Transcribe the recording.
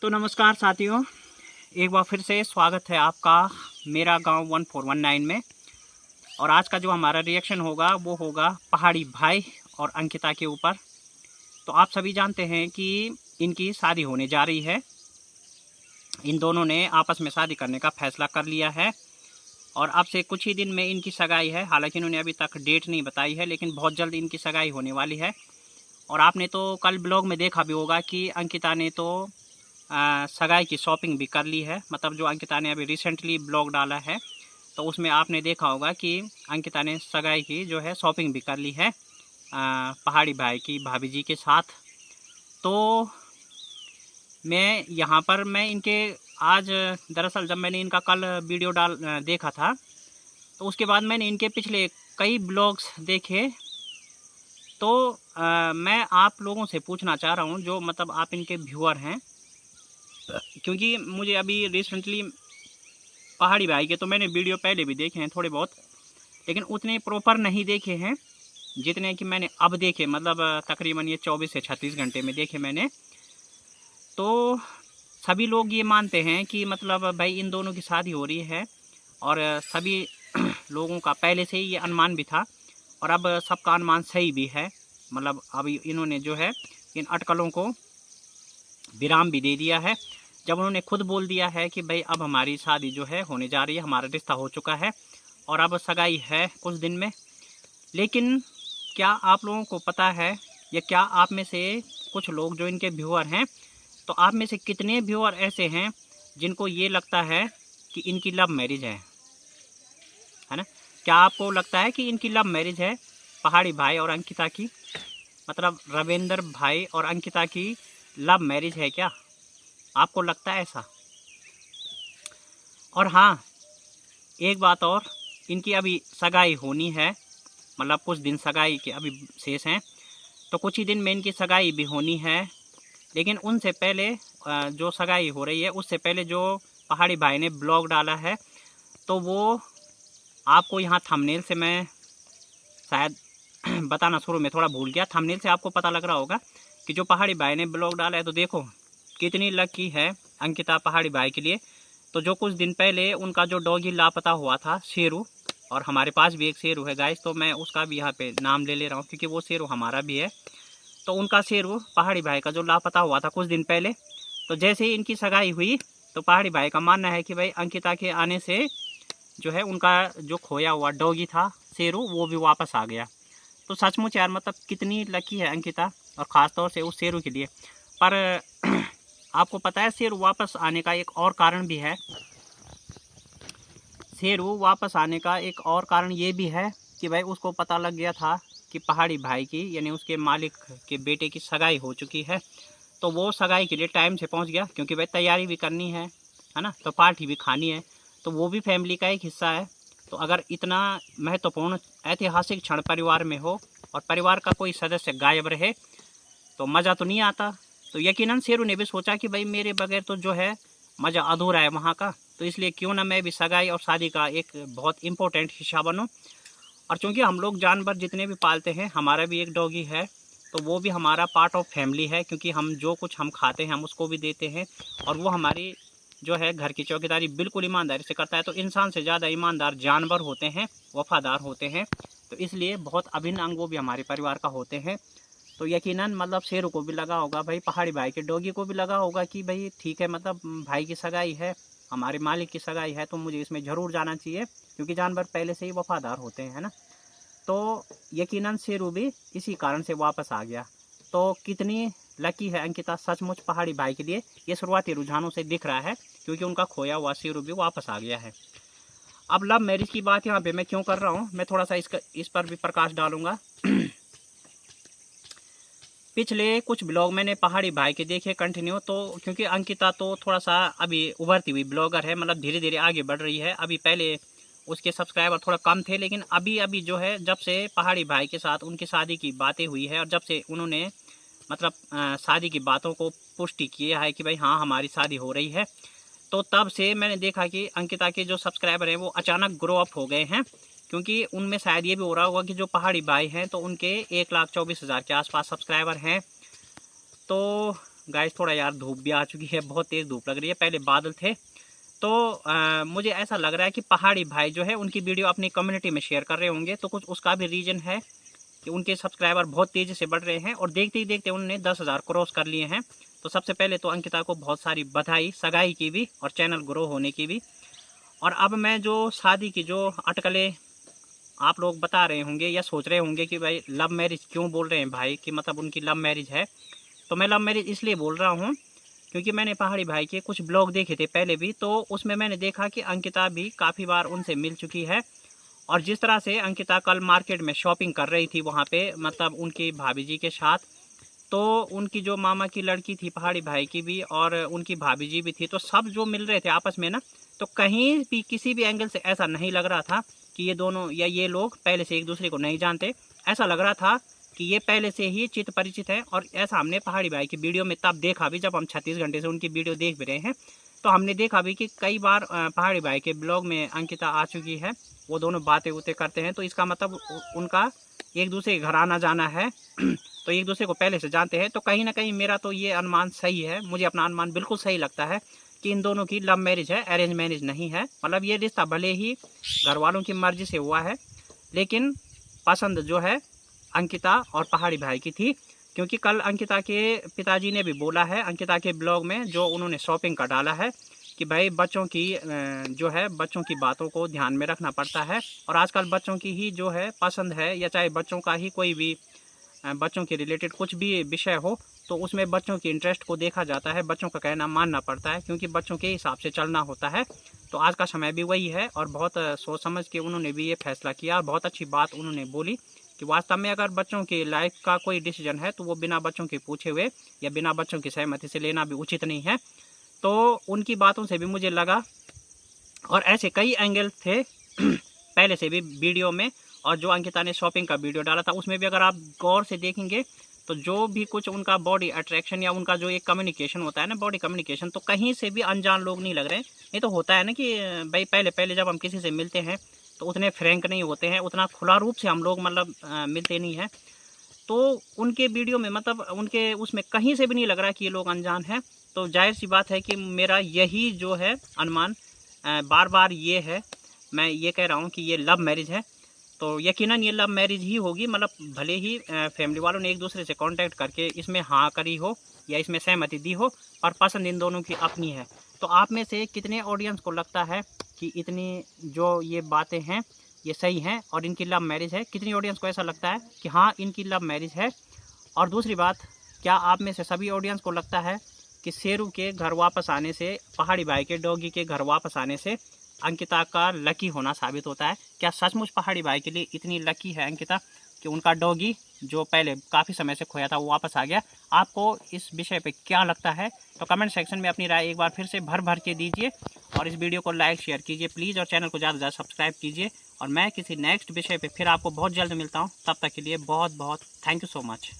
तो नमस्कार साथियों, एक बार फिर से स्वागत है आपका मेरा गांव 1419 में। और आज का जो हमारा रिएक्शन होगा वो होगा पहाड़ी भाई और अंकिता के ऊपर। तो आप सभी जानते हैं कि इनकी शादी होने जा रही है। इन दोनों ने आपस में शादी करने का फैसला कर लिया है और अब से कुछ ही दिन में इनकी सगाई है। हालांकि इन्होंने अभी तक डेट नहीं बताई है, लेकिन बहुत जल्द इनकी सगाई होने वाली है। और आपने तो कल ब्लॉग में देखा भी होगा कि अंकिता ने तो सगाई की शॉपिंग भी कर ली है। मतलब जो अंकिता ने अभी रिसेंटली ब्लॉग डाला है तो उसमें आपने देखा होगा कि अंकिता ने सगाई की जो है शॉपिंग भी कर ली है पहाड़ी भाई की भाभी जी के साथ। तो मैं यहाँ पर इनके आज दरअसल जब मैंने इनका कल वीडियो देखा था तो उसके बाद मैंने इनके पिछले कई ब्लॉग्स देखे। तो मैं आप लोगों से पूछना चाह रहा हूँ, जो मतलब आप इनके व्यूअर हैं, क्योंकि मुझे अभी रिसेंटली पहाड़ी भाई के तो मैंने वीडियो पहले भी देखे हैं थोड़े बहुत, लेकिन उतने प्रॉपर नहीं देखे हैं जितने कि मैंने अब देखे। मतलब तकरीबन ये 24 से 36 घंटे में देखे मैंने। तो सभी लोग ये मानते हैं कि मतलब भाई इन दोनों की शादी हो रही है और सभी लोगों का पहले से ही ये अनुमान भी था और अब सबका अनुमान सही भी है। मतलब अभी इन्होंने जो है इन अटकलों को विराम भी दे दिया है, जब उन्होंने खुद बोल दिया है कि भाई अब हमारी शादी जो है होने जा रही है, हमारा रिश्ता हो चुका है और अब सगाई है कुछ दिन में। लेकिन क्या आप लोगों को पता है, या क्या आप में से कुछ लोग जो इनके व्यूअर हैं, तो आप में से कितने व्यूअर ऐसे हैं जिनको ये लगता है कि इनकी लव मैरिज है ना? क्या आपको लगता है कि इनकी लव मैरिज है पहाड़ी भाई और अंकिता की? मतलब रविंदर भाई और अंकिता की लव मैरिज है क्या? आपको लगता है ऐसा? और हाँ, एक बात और, इनकी अभी सगाई होनी है। मतलब कुछ दिन सगाई के अभी शेष हैं, तो कुछ ही दिन में इनकी सगाई भी होनी है। लेकिन उनसे पहले जो सगाई हो रही है उससे पहले जो पहाड़ी भाई ने ब्लॉग डाला है, तो वो आपको यहाँ थंबनेल से मैं शायद बताना शुरू में थोड़ा भूल गया। थंबनेल से आपको पता लग रहा होगा कि जो पहाड़ी भाई ने ब्लॉग डाला है, तो देखो कितनी लकी है अंकिता पहाड़ी भाई के लिए। तो जो कुछ दिन पहले उनका जो डॉगी लापता हुआ था, शेरू, और हमारे पास भी एक शेरू है गाइस, तो मैं उसका भी यहाँ पे नाम ले रहा हूँ क्योंकि वो शेरू हमारा भी है। तो उनका शेरू पहाड़ी भाई का जो लापता हुआ था कुछ दिन पहले, तो जैसे ही इनकी सगाई हुई तो पहाड़ी भाई का मानना है कि भाई अंकिता के आने से जो है उनका जो खोया हुआ डॉगी था शेरू, वो भी वापस आ गया। तो सचमुच यार, मतलब कितनी लकी है अंकिता, और ख़ासतौर से उस शेरू के लिए। पर आपको पता है शेरू वापस आने का एक और कारण भी है। शेरू वापस आने का एक और कारण ये भी है कि भाई उसको पता लग गया था कि पहाड़ी भाई की, यानी उसके मालिक के बेटे की सगाई हो चुकी है। तो वो सगाई के लिए टाइम से पहुंच गया, क्योंकि भाई तैयारी भी करनी है ना, तो पार्टी भी खानी है, तो वो भी फैमिली का एक हिस्सा है। तो अगर इतना महत्वपूर्ण ऐतिहासिक क्षण परिवार में हो और परिवार का कोई सदस्य गायब रहे तो मज़ा तो नहीं आता। तो यकीनन शेरू ने भी सोचा कि भाई मेरे बगैर तो जो है मज़ा अधूरा है वहाँ का, तो इसलिए क्यों ना मैं भी सगाई और शादी का एक बहुत इम्पोर्टेंट हिस्सा बनूँ। और चूँकि हम लोग जानवर जितने भी पालते हैं, हमारा भी एक डॉगी है, तो वो भी हमारा पार्ट ऑफ फैमिली है, क्योंकि हम जो कुछ हम खाते हैं हम उसको भी देते हैं और वो हमारी जो है घर की चौकीदारी बिल्कुल ईमानदारी से करता है। तो इंसान से ज़्यादा ईमानदार जानवर होते हैं, वफ़ादार होते हैं, तो इसलिए बहुत अभिन्न अंग वो भी हमारे परिवार का होते हैं। तो यकीनन मतलब शेरू को भी लगा होगा, भाई पहाड़ी भाई के डॉगी को भी लगा होगा कि भाई ठीक है, मतलब भाई की सगाई है, हमारे मालिक की सगाई है, तो मुझे इसमें ज़रूर जाना चाहिए, क्योंकि जानवर पहले से ही वफ़ादार होते हैं, है ना। तो यकीनन शेरू भी इसी कारण से वापस आ गया। तो कितनी लकी है अंकिता सचमुच पहाड़ी भाई के लिए, ये शुरुआती रुझानों से दिख रहा है, क्योंकि उनका खोया हुआ शेरू भी वापस आ गया है। अब लव मैरिज की बात यहाँ पे मैं क्यों कर रहा हूँ, मैं थोड़ा सा इस पर भी प्रकाश डालूंगा। पिछले कुछ ब्लॉग मैंने पहाड़ी भाई के देखे कंटिन्यू, तो क्योंकि अंकिता तो थोड़ा सा अभी उभरती हुई ब्लॉगर है, मतलब धीरे धीरे आगे बढ़ रही है। अभी पहले उसके सब्सक्राइबर थोड़ा कम थे, लेकिन अभी जो है जब से पहाड़ी भाई के साथ उनकी शादी की बातें हुई है और जब से उन्होंने मतलब शादी की बातों को पुष्टि किया है कि भाई हाँ हमारी शादी हो रही है, तो तब से मैंने देखा कि अंकिता के जो सब्सक्राइबर हैं वो अचानक ग्रो अप हो गए हैं। क्योंकि उनमें शायद ये भी हो रहा होगा कि जो पहाड़ी भाई हैं तो उनके 1,24,000 के आसपास सब्सक्राइबर हैं। तो गाइस थोड़ा यार धूप भी आ चुकी है, बहुत तेज़ धूप लग रही है, पहले बादल थे। तो मुझे ऐसा लग रहा है कि पहाड़ी भाई जो है उनकी वीडियो अपनी कम्युनिटी में शेयर कर रहे होंगे, तो कुछ उसका भी रीज़न है कि उनके सब्सक्राइबर बहुत तेज़ी से बढ़ रहे हैं और देखते ही देखते उन्होंने 10,000 क्रॉस कर लिए हैं। तो सबसे पहले तो अंकिता को बहुत सारी बधाई सगाई की भी और चैनल ग्रो होने की भी। और अब मैं जो शादी की जो अटकलें आप लोग बता रहे होंगे या सोच रहे होंगे कि भाई लव मैरिज क्यों बोल रहे हैं भाई, कि मतलब उनकी लव मैरिज है। तो मैं लव मैरिज इसलिए बोल रहा हूँ क्योंकि मैंने पहाड़ी भाई के कुछ ब्लॉग देखे थे पहले भी, तो उसमें मैंने देखा कि अंकिता भी काफ़ी बार उनसे मिल चुकी है। और जिस तरह से अंकिता कल मार्केट में शॉपिंग कर रही थी वहाँ पे, मतलब उनकी भाभी जी के साथ, तो उनकी जो मामा की लड़की थी पहाड़ी भाई की भी और उनकी भाभी जी भी थी, तो सब जो मिल रहे थे आपस में ना, तो कहीं भी किसी भी एंगल से ऐसा नहीं लग रहा था कि ये दोनों या ये लोग पहले से एक दूसरे को नहीं जानते। ऐसा लग रहा था कि ये पहले से ही चित परिचित है। और ऐसा हमने पहाड़ी भाई की वीडियो में तब देखा भी जब हम 36 घंटे से उनकी वीडियो देख भी रहे हैं, तो हमने देखा भी कि कई बार पहाड़ी भाई के ब्लॉग में अंकिता आ चुकी है, वो दोनों बातें उतें करते हैं। तो इसका मतलब उनका एक दूसरे के घर आना जाना है तो एक दूसरे को पहले से जानते हैं। तो कहीं ना कहीं मेरा तो ये अनुमान सही है, मुझे अपना अनुमान बिल्कुल सही लगता है कि इन दोनों की लव मैरिज है, अरेंज मैरिज नहीं है। मतलब ये रिश्ता भले ही घर वालों की मर्जी से हुआ है, लेकिन पसंद जो है अंकिता और पहाड़ी भाई की थी। क्योंकि कल अंकिता के पिताजी ने भी बोला है अंकिता के ब्लॉग में, जो उन्होंने शॉपिंग का डाला है, कि भाई बच्चों की जो है बच्चों की बातों को ध्यान में रखना पड़ता है। और आजकल बच्चों की ही जो है पसंद है, या चाहे बच्चों का ही कोई भी बच्चों के रिलेटेड कुछ भी विषय हो, तो उसमें बच्चों की इंटरेस्ट को देखा जाता है, बच्चों का कहना मानना पड़ता है, क्योंकि बच्चों के हिसाब से चलना होता है। तो आज का समय भी वही है और बहुत सोच समझ के उन्होंने भी ये फैसला किया और बहुत अच्छी बात उन्होंने बोली कि वास्तव में अगर बच्चों की लाइफ का कोई डिसीजन है तो वो बिना बच्चों के पूछे हुए या बिना बच्चों की सहमति से लेना भी उचित नहीं है। तो उनकी बातों से भी मुझे लगा, और ऐसे कई एंगल थे पहले से भी वीडियो में, और जो अंकिता ने शॉपिंग का वीडियो डाला था उसमें भी अगर आप गौर से देखेंगे तो जो भी कुछ उनका बॉडी अट्रैक्शन या उनका जो एक कम्युनिकेशन होता है ना, बॉडी कम्युनिकेशन, तो कहीं से भी अनजान लोग नहीं लग रहे हैं। नहीं तो होता है ना कि भाई पहले पहले जब हम किसी से मिलते हैं तो उतने फ्रैंक नहीं होते हैं, उतना खुला रूप से हम लोग मतलब मिलते नहीं हैं। तो उनके वीडियो में मतलब उनके उसमें कहीं से भी नहीं लग रहा कि ये लोग अनजान हैं। तो जाहिर सी बात है कि मेरा यही जो है अनुमान बार बार ये है, मैं ये कह रहा हूँ कि ये लव मैरिज है। तो यकीनन ये लव मैरिज ही होगी, मतलब भले ही फैमिली वालों ने एक दूसरे से कांटेक्ट करके इसमें हाँ करी हो या इसमें सहमति दी हो, और पसंद इन दोनों की अपनी है। तो आप में से कितने ऑडियंस को लगता है कि इतनी जो ये बातें हैं ये सही हैं और इनकी लव मैरिज है? कितनी ऑडियंस को ऐसा लगता है कि हाँ इनकी लव मैरिज है? और दूसरी बात, क्या आप में से सभी ऑडियंस को लगता है कि शेरू के घर वापस आने से, पहाड़ी भाई के डॉगी के घर वापस आने से अंकिता का लकी होना साबित होता है? क्या सचमुच पहाड़ी भाई के लिए इतनी लकी है अंकिता कि उनका डॉगी जो पहले काफ़ी समय से खोया था वो वापस आ गया? आपको इस विषय पे क्या लगता है? तो कमेंट सेक्शन में अपनी राय एक बार फिर से भर भर के दीजिए और इस वीडियो को लाइक शेयर कीजिए प्लीज़, और चैनल को ज़्यादा से ज़्यादा सब्सक्राइब कीजिए। और मैं किसी नेक्स्ट विषय पे फिर आपको बहुत जल्द मिलता हूँ, तब तक के लिए बहुत बहुत थैंक यू सो मच।